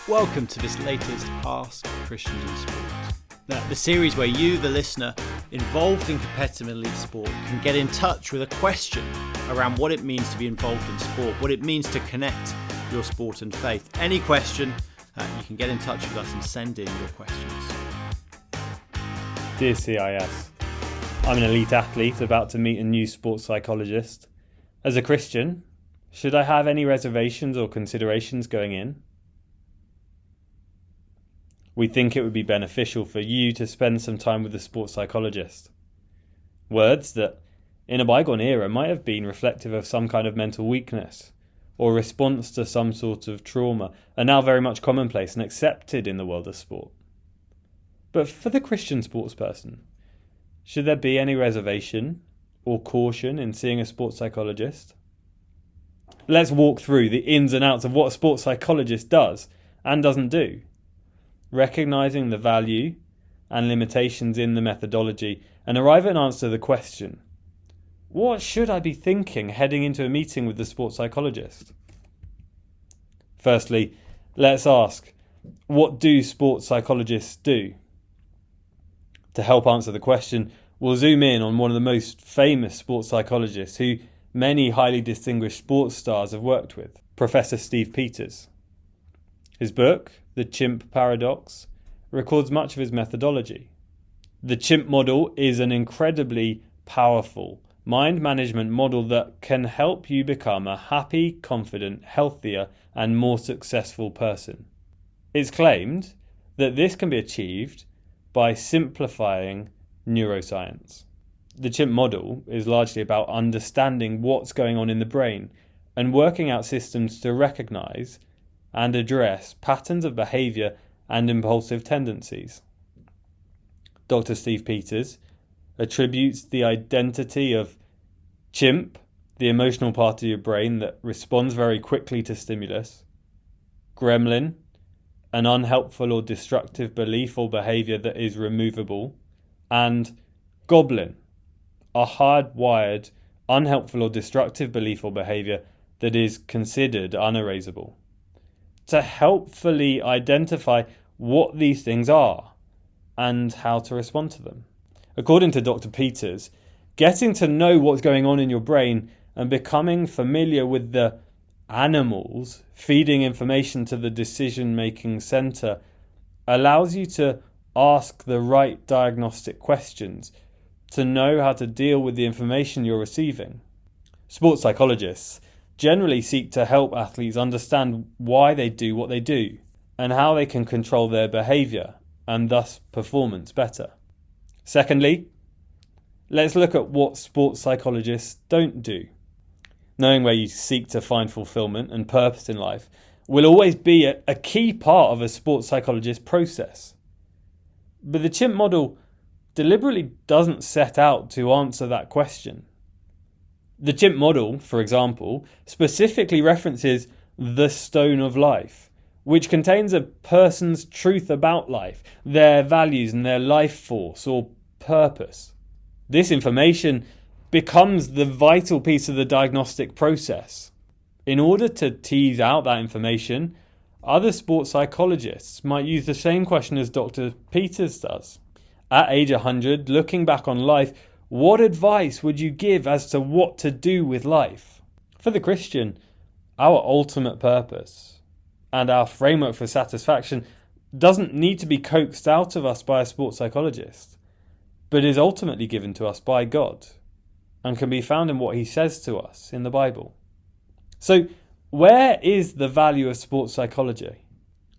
Welcome to this latest Ask Christians in Sport. Now, the series where you, the listener, involved in competitive elite sport, can get in touch with a question around what it means to be involved in sport, what it means to connect your sport and faith. Any question, you can get in touch with us and send in your questions. Dear CIS, I'm an elite athlete about to meet a new sports psychologist. As a Christian, should I have any reservations or considerations going in? We think it would be beneficial for you to spend some time with a sports psychologist. Words that, in a bygone era, might have been reflective of some kind of mental weakness or response to some sort of trauma are now very much commonplace and accepted in the world of sport. But for the Christian sports person, should there be any reservation or caution in seeing a sports psychologist? Let's walk through the ins and outs of what a sports psychologist does and doesn't do, recognizing the value and limitations in the methodology, and arrive at an answer to the question, what should I be thinking heading into a meeting with the sports psychologist? Firstly, let's ask, what do sports psychologists do? To help answer the question, we'll zoom in on one of the most famous sports psychologists who many highly distinguished sports stars have worked with, Professor Steve Peters. His book, The Chimp Paradox, records much of his methodology. The chimp model is an incredibly powerful mind management model that can help you become a happy, confident, healthier, and more successful person. It's claimed that this can be achieved by simplifying neuroscience. The chimp model is largely about understanding what's going on in the brain and working out systems to recognize and address patterns of behaviour and impulsive tendencies. Dr. Steve Peters attributes the identity of chimp, the emotional part of your brain that responds very quickly to stimulus, gremlin, an unhelpful or destructive belief or behaviour that is removable, and goblin, a hardwired, unhelpful or destructive belief or behaviour that is considered unerasable. To helpfully identify what these things are and how to respond to them. According to Dr. Peters, getting to know what's going on in your brain and becoming familiar with the animals feeding information to the decision-making centre allows you to ask the right diagnostic questions to know how to deal with the information you're receiving. Sports psychologists generally seek to help athletes understand why they do what they do and how they can control their behaviour and thus performance better. Secondly, let's look at what sports psychologists don't do. Knowing where you seek to find fulfilment and purpose in life will always be a key part of a sports psychologist's process. But the chimp model deliberately doesn't set out to answer that question. The chimp model, for example, specifically references the stone of life, which contains a person's truth about life, their values and their life force or purpose. This information becomes the vital piece of the diagnostic process. In order to tease out that information, other sports psychologists might use the same question as Dr. Peters does. At age 100, looking back on life, what advice would you give as to what to do with life? For the Christian, our ultimate purpose and our framework for satisfaction doesn't need to be coaxed out of us by a sports psychologist, but is ultimately given to us by God and can be found in what he says to us in the Bible. So, where is the value of sports psychology?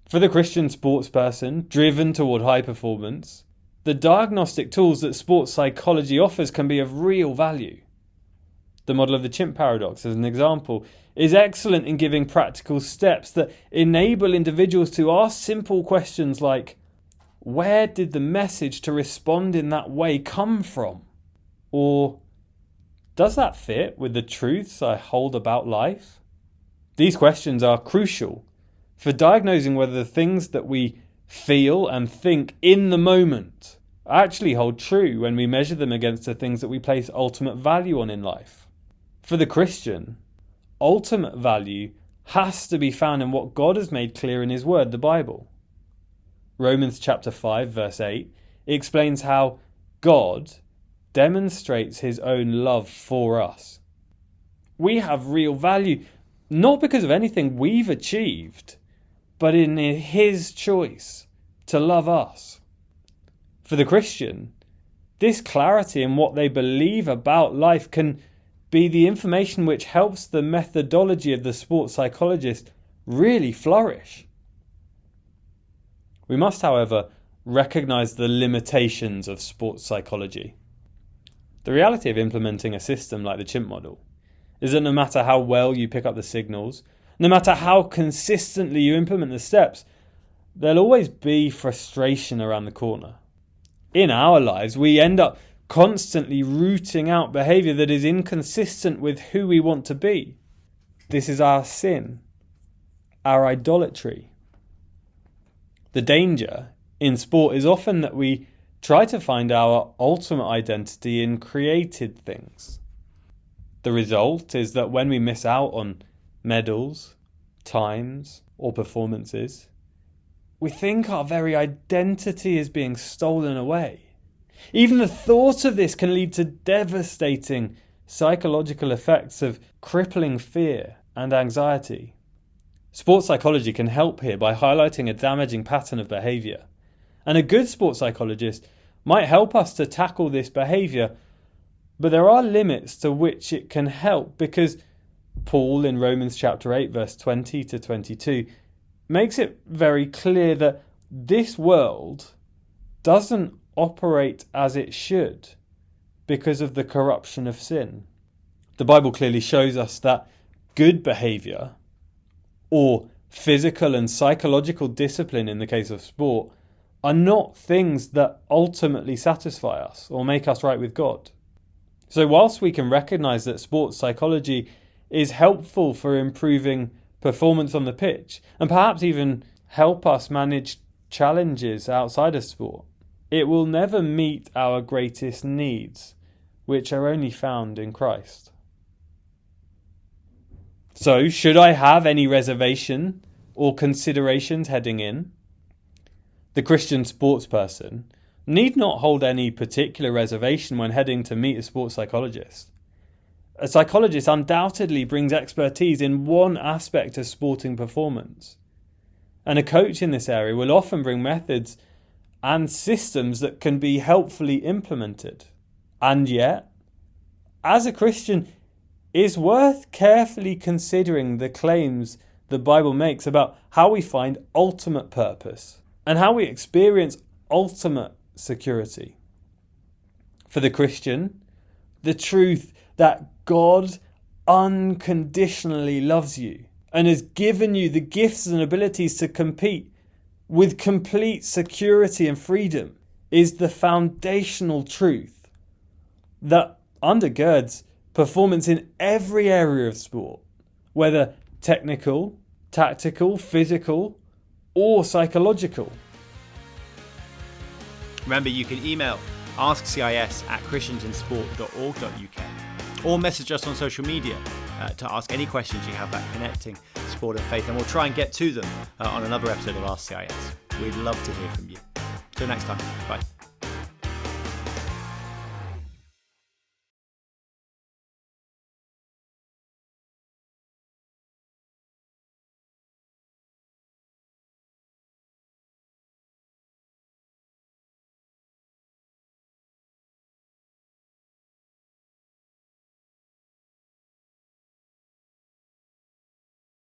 For the Christian sports person driven toward high performance, the diagnostic tools that sports psychology offers can be of real value. The model of the chimp paradox, as an example, is excellent in giving practical steps that enable individuals to ask simple questions like, where did the message to respond in that way come from? Or, does that fit with the truths I hold about life? These questions are crucial for diagnosing whether the things that we feel and think in the moment actually hold true when we measure them against the things that we place ultimate value on in life. For the Christian, ultimate value has to be found in what God has made clear in his word, the Bible. Romans chapter 5 verse 8 explains how God demonstrates his own love for us. We have real value, not because of anything we've achieved, but in his choice to love us. For the Christian, this clarity in what they believe about life can be the information which helps the methodology of the sports psychologist really flourish. We must, however, recognise the limitations of sports psychology. The reality of implementing a system like the chimp model is that no matter how well you pick up the signals, no matter how consistently you implement the steps, there'll always be frustration around the corner. In our lives, we end up constantly rooting out behaviour that is inconsistent with who we want to be. This is our sin, our idolatry. The danger in sport is often that we try to find our ultimate identity in created things. The result is that when we miss out on medals, times, or performances, we think our very identity is being stolen away. Even the thought of this can lead to devastating psychological effects of crippling fear and anxiety. Sports psychology can help here by highlighting a damaging pattern of behaviour. And a good sports psychologist might help us to tackle this behaviour, but there are limits to which it can help, because Paul in Romans chapter 8 verse 20 to 22 makes it very clear that this world doesn't operate as it should because of the corruption of sin. The Bible clearly shows us that good behaviour, or physical and psychological discipline in the case of sport, are not things that ultimately satisfy us or make us right with God. So whilst we can recognise that sports psychology is helpful for improving performance on the pitch, and perhaps even help us manage challenges outside of sport, it will never meet our greatest needs, which are only found in Christ. So, should I have any reservation or considerations heading in? The Christian sports person need not hold any particular reservation when heading to meet a sports psychologist. A psychologist undoubtedly brings expertise in one aspect of sporting performance, and a coach in this area will often bring methods and systems that can be helpfully implemented. And yet, as a Christian, it's worth carefully considering the claims the Bible makes about how we find ultimate purpose and how we experience ultimate security. For the Christian, the truth that God unconditionally loves you and has given you the gifts and abilities to compete with complete security and freedom is the foundational truth that undergirds performance in every area of sport, whether technical, tactical, physical, or psychological. Remember, you can email AskCIS@christiansinsport.org.uk or message us on social media to ask any questions you have about connecting sport and faith, and we'll try and get to them on another episode of AskCIS. We'd love to hear from you. Till next time, bye.